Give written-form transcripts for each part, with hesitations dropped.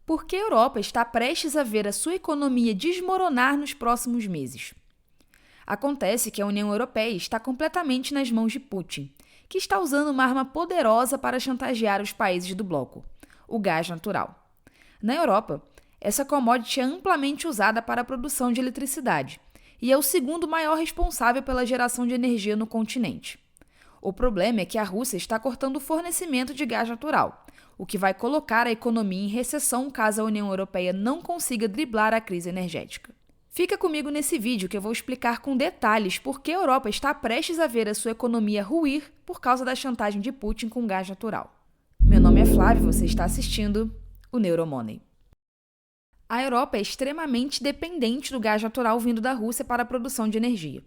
Por que a Europa está prestes a ver a sua economia desmoronar nos próximos meses? Acontece que a União Europeia está completamente nas mãos de Putin, que está usando uma arma poderosa para chantagear os países do bloco: o gás natural. Na Europa, essa commodity é amplamente usada para a produção de eletricidade e é o segundo maior responsável pela geração de energia no continente. O problema é que a Rússia está cortando o fornecimento de gás natural, o que vai colocar a economia em recessão caso a União Europeia não consiga driblar a crise energética. Fica comigo nesse vídeo que eu vou explicar com detalhes por que a Europa está prestes a ver a sua economia ruir por causa da chantagem de Putin com gás natural. Meu nome é Flávio e você está assistindo o Neuromoney. A Europa é extremamente dependente do gás natural vindo da Rússia para a produção de energia.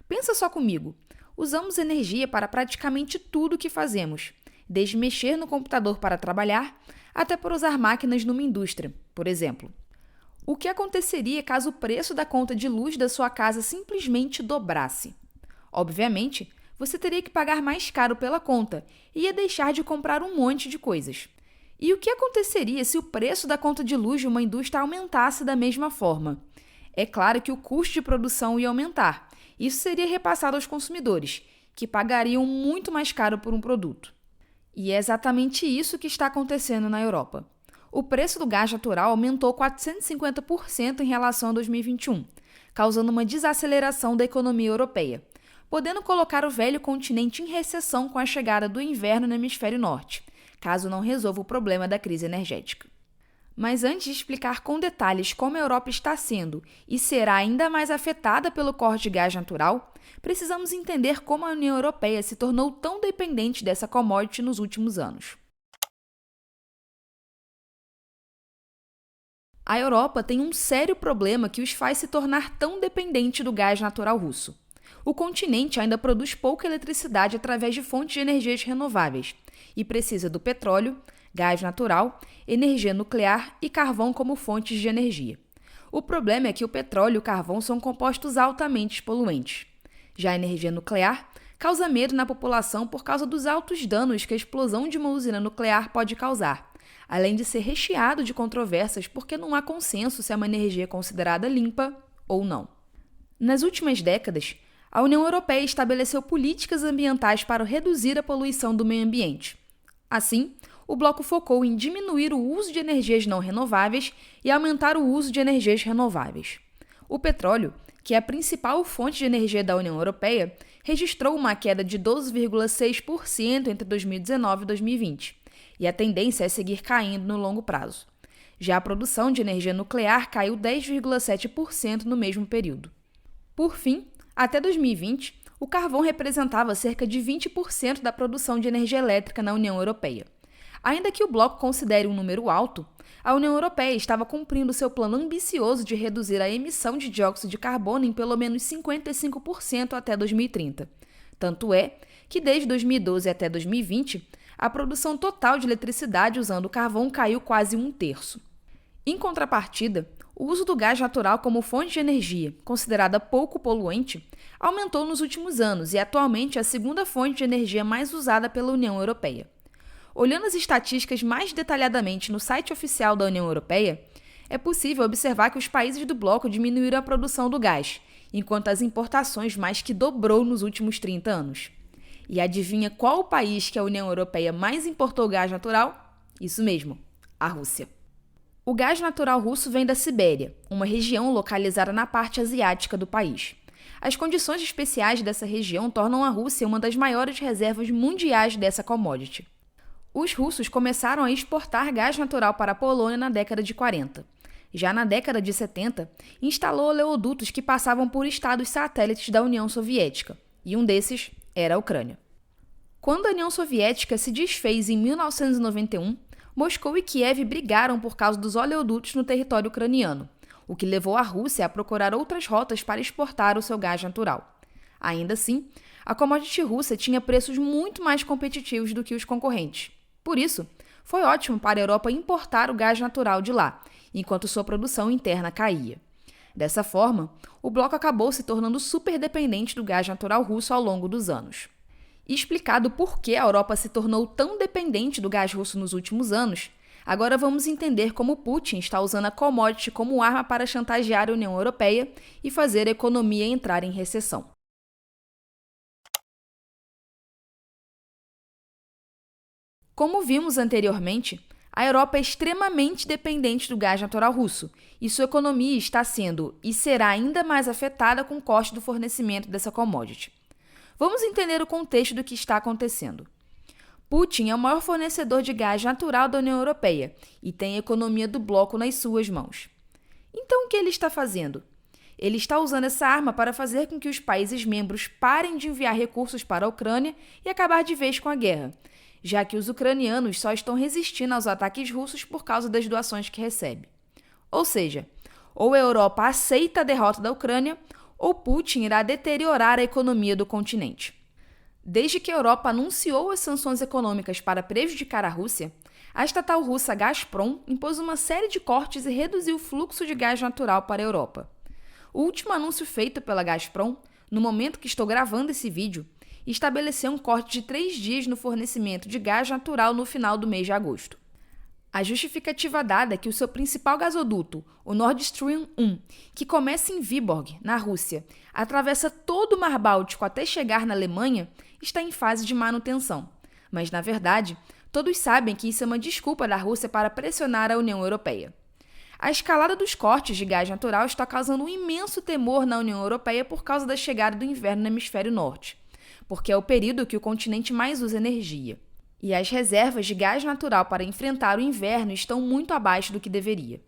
Pensa só comigo, usamos energia para praticamente tudo o que fazemos, desde mexer no computador para trabalhar, até por usar máquinas numa indústria, por exemplo. O que aconteceria caso o preço da conta de luz da sua casa simplesmente dobrasse? Obviamente, você teria que pagar mais caro pela conta e ia deixar de comprar um monte de coisas. E o que aconteceria se o preço da conta de luz de uma indústria aumentasse da mesma forma? É claro que o custo de produção ia aumentar. Isso seria repassado aos consumidores, que pagariam muito mais caro por um produto. E é exatamente isso que está acontecendo na Europa. O preço do gás natural aumentou 450% em relação a 2021, causando uma desaceleração da economia europeia, podendo colocar o velho continente em recessão com a chegada do inverno no hemisfério norte, caso não resolva o problema da crise energética. Mas antes de explicar com detalhes como a Europa está sendo e será ainda mais afetada pelo corte de gás natural, precisamos entender como a União Europeia se tornou tão dependente dessa commodity nos últimos anos. A Europa tem um sério problema que os faz se tornar tão dependente do gás natural russo. O continente ainda produz pouca eletricidade através de fontes de energias renováveis e precisa do petróleo, gás natural, energia nuclear e carvão como fontes de energia. O problema é que o petróleo e o carvão são compostos altamente poluentes. Já a energia nuclear causa medo na população por causa dos altos danos que a explosão de uma usina nuclear pode causar, além de ser recheado de controvérsias porque não há consenso se é uma energia considerada limpa ou não. Nas últimas décadas, a União Europeia estabeleceu políticas ambientais para reduzir a poluição do meio ambiente. Assim, o bloco focou em diminuir o uso de energias não renováveis e aumentar o uso de energias renováveis. O petróleo, que é a principal fonte de energia da União Europeia, registrou uma queda de 12,6% entre 2019 e 2020, e a tendência é seguir caindo no longo prazo. Já a produção de energia nuclear caiu 10,7% no mesmo período. Por fim, até 2020, o carvão representava cerca de 20% da produção de energia elétrica na União Europeia. Ainda que o bloco considere um número alto, a União Europeia estava cumprindo seu plano ambicioso de reduzir a emissão de dióxido de carbono em pelo menos 55% até 2030. Tanto é que, desde 2012 até 2020, a produção total de eletricidade usando carvão caiu quase 1/3. Em contrapartida, o uso do gás natural como fonte de energia, considerada pouco poluente, aumentou nos últimos anos e atualmente é a segunda fonte de energia mais usada pela União Europeia. Olhando as estatísticas mais detalhadamente no site oficial da União Europeia, é possível observar que os países do bloco diminuíram a produção do gás, enquanto as importações mais que dobrou nos últimos 30 anos. E adivinha qual o país que a União Europeia mais importou gás natural? Isso mesmo, a Rússia. O gás natural russo vem da Sibéria, uma região localizada na parte asiática do país. As condições especiais dessa região tornam a Rússia uma das maiores reservas mundiais dessa commodity. Os russos começaram a exportar gás natural para a Polônia na década de 40. Já na década de 70, instalou oleodutos que passavam por estados satélites da União Soviética, e um desses era a Ucrânia. Quando a União Soviética se desfez em 1991, Moscou e Kiev brigaram por causa dos oleodutos no território ucraniano, o que levou a Rússia a procurar outras rotas para exportar o seu gás natural. Ainda assim, a commodity russa tinha preços muito mais competitivos do que os concorrentes. Por isso, foi ótimo para a Europa importar o gás natural de lá, enquanto sua produção interna caía. Dessa forma, o bloco acabou se tornando super dependente do gás natural russo ao longo dos anos. E explicado por que a Europa se tornou tão dependente do gás russo nos últimos anos, Agora vamos entender como Putin está usando a commodity como arma para chantagear a União Europeia e fazer a economia entrar em recessão. Como vimos anteriormente, a Europa é extremamente dependente do gás natural russo e sua economia está sendo e será ainda mais afetada com o custo do fornecimento dessa commodity. Vamos entender o contexto do que está acontecendo. Putin é o maior fornecedor de gás natural da União Europeia e tem a economia do bloco nas suas mãos. Então, o que ele está fazendo? Ele está usando essa arma para fazer com que os países membros parem de enviar recursos para a Ucrânia e acabar de vez com a guerra, já que os ucranianos só estão resistindo aos ataques russos por causa das doações que recebe. Ou seja, ou a Europa aceita a derrota da Ucrânia, ou Putin irá deteriorar a economia do continente. Desde que a Europa anunciou as sanções econômicas para prejudicar a Rússia, a estatal russa Gazprom impôs uma série de cortes e reduziu o fluxo de gás natural para a Europa. O último anúncio feito pela Gazprom, no momento que estou gravando esse vídeo, estabeleceu um corte de 3 dias no fornecimento de gás natural no final do mês de agosto. A justificativa dada é que o seu principal gasoduto, o Nord Stream 1, que começa em Vyborg, na Rússia, atravessa todo o Mar Báltico até chegar na Alemanha, está em fase de manutenção. Mas, na verdade, todos sabem que isso é uma desculpa da Rússia para pressionar a União Europeia. A escalada dos cortes de gás natural está causando um imenso temor na União Europeia por causa da chegada do inverno no hemisfério norte, porque é o período que o continente mais usa energia. E as reservas de gás natural para enfrentar o inverno estão muito abaixo do que deveria.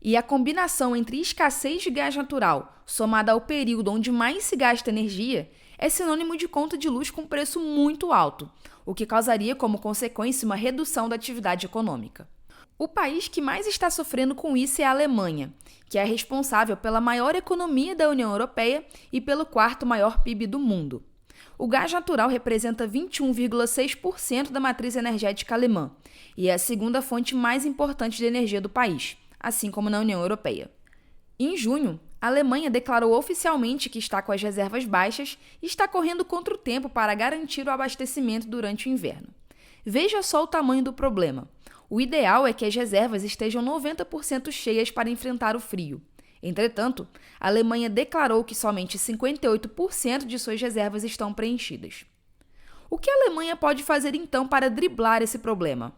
E a combinação entre escassez de gás natural, somada ao período onde mais se gasta energia, é sinônimo de conta de luz com preço muito alto, o que causaria como consequência uma redução da atividade econômica. O país que mais está sofrendo com isso é a Alemanha, que é responsável pela maior economia da União Europeia e pelo 4º maior PIB do mundo. O gás natural representa 21,6% da matriz energética alemã e é a segunda fonte mais importante de energia do país, assim como na União Europeia. Em junho, a Alemanha declarou oficialmente que está com as reservas baixas e está correndo contra o tempo para garantir o abastecimento durante o inverno. Veja só o tamanho do problema. O ideal é que as reservas estejam 90% cheias para enfrentar o frio. Entretanto, a Alemanha declarou que somente 58% de suas reservas estão preenchidas. O que a Alemanha pode fazer então para driblar esse problema?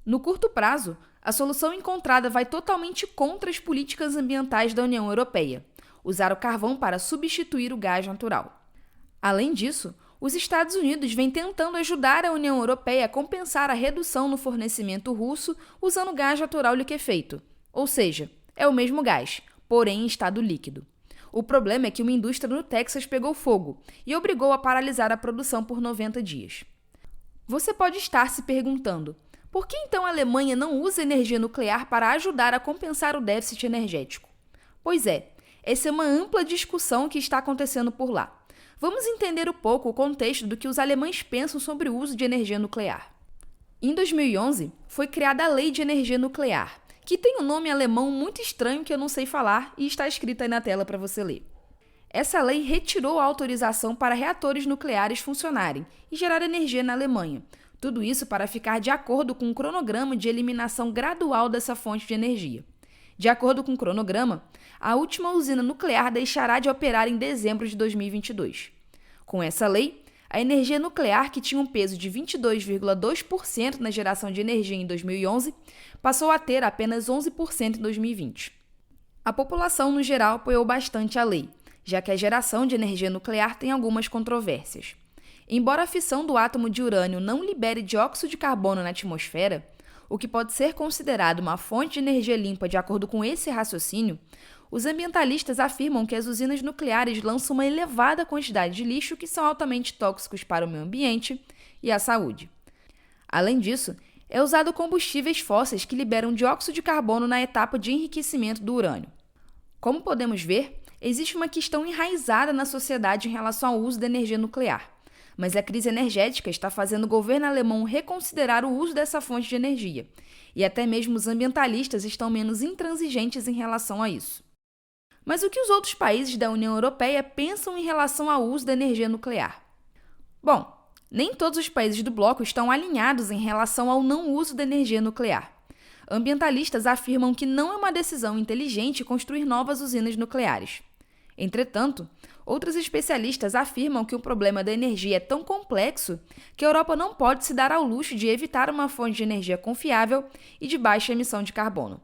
No curto prazo, a solução encontrada vai totalmente contra as políticas ambientais da União Europeia: usar o carvão para substituir o gás natural. Além disso, os Estados Unidos vêm tentando ajudar a União Europeia a compensar a redução no fornecimento russo usando gás natural liquefeito, ou seja, é o mesmo gás, porém em estado líquido. O problema é que uma indústria no Texas pegou fogo e obrigou a paralisar a produção por 90 dias. Você pode estar se perguntando, por que então a Alemanha não usa energia nuclear para ajudar a compensar o déficit energético? Pois é, essa é uma ampla discussão que está acontecendo por lá. Vamos entender um pouco o contexto do que os alemães pensam sobre o uso de energia nuclear. Em 2011, foi criada a Lei de Energia Nuclear, que tem um nome alemão muito estranho que eu não sei falar e está escrito aí na tela para você ler. Essa lei retirou a autorização para reatores nucleares funcionarem e gerar energia na Alemanha. Tudo isso para ficar de acordo com um cronograma de eliminação gradual dessa fonte de energia. De acordo com o cronograma, a última usina nuclear deixará de operar em dezembro de 2022. Com essa lei, a energia nuclear, que tinha um peso de 22,2% na geração de energia em 2011, passou a ter apenas 11% em 2020. A população, no geral, apoiou bastante a lei, já que a geração de energia nuclear tem algumas controvérsias. Embora a fissão do átomo de urânio não libere dióxido de carbono na atmosfera, o que pode ser considerado uma fonte de energia limpa de acordo com esse raciocínio, os ambientalistas afirmam que as usinas nucleares lançam uma elevada quantidade de lixo que são altamente tóxicos para o meio ambiente e a saúde. Além disso, é usado combustíveis fósseis que liberam dióxido de carbono na etapa de enriquecimento do urânio. Como podemos ver, existe uma questão enraizada na sociedade em relação ao uso da energia nuclear, mas a crise energética está fazendo o governo alemão reconsiderar o uso dessa fonte de energia, e até mesmo os ambientalistas estão menos intransigentes em relação a isso. Mas o que os outros países da União Europeia pensam em relação ao uso da energia nuclear? Bom, nem todos os países do bloco estão alinhados em relação ao não uso da energia nuclear. ambientalistas afirmam que não é uma decisão inteligente construir novas usinas nucleares. Entretanto, outros especialistas afirmam que o problema da energia é tão complexo que a Europa não pode se dar ao luxo de evitar uma fonte de energia confiável e de baixa emissão de carbono.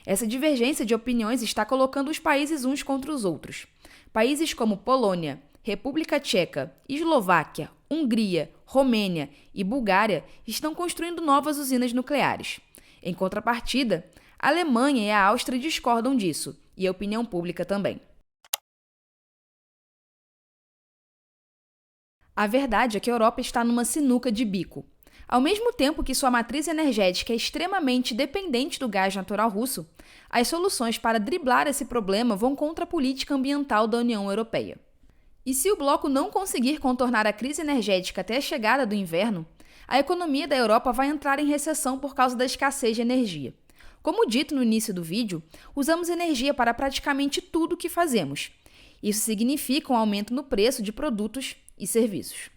Essa divergência de opiniões está colocando os países uns contra os outros. Países como Polônia, República Tcheca, Eslováquia, Hungria, Romênia e Bulgária estão construindo novas usinas nucleares. Em contrapartida, a Alemanha e a Áustria discordam disso, e a opinião pública também. A verdade é que a Europa está numa sinuca de bico. Ao mesmo tempo que sua matriz energética é extremamente dependente do gás natural russo, as soluções para driblar esse problema vão contra a política ambiental da União Europeia. E se o bloco não conseguir contornar a crise energética até a chegada do inverno, a economia da Europa vai entrar em recessão por causa da escassez de energia. Como dito no início do vídeo, usamos energia para praticamente tudo o que fazemos. Isso significa um aumento no preço de produtos e serviços.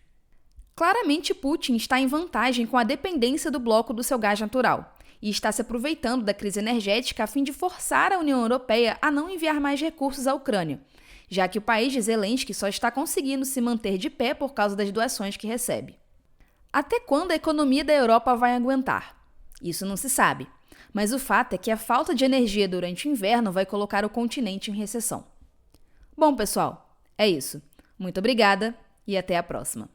Claramente, Putin está em vantagem com a dependência do bloco do seu gás natural e está se aproveitando da crise energética a fim de forçar a União Europeia a não enviar mais recursos à Ucrânia, já que o país de Zelensky só está conseguindo se manter de pé por causa das doações que recebe. Até quando a economia da Europa vai aguentar? Isso não se sabe, mas o fato é que a falta de energia durante o inverno vai colocar o continente em recessão. Bom, pessoal, é isso. Muito obrigada e até a próxima.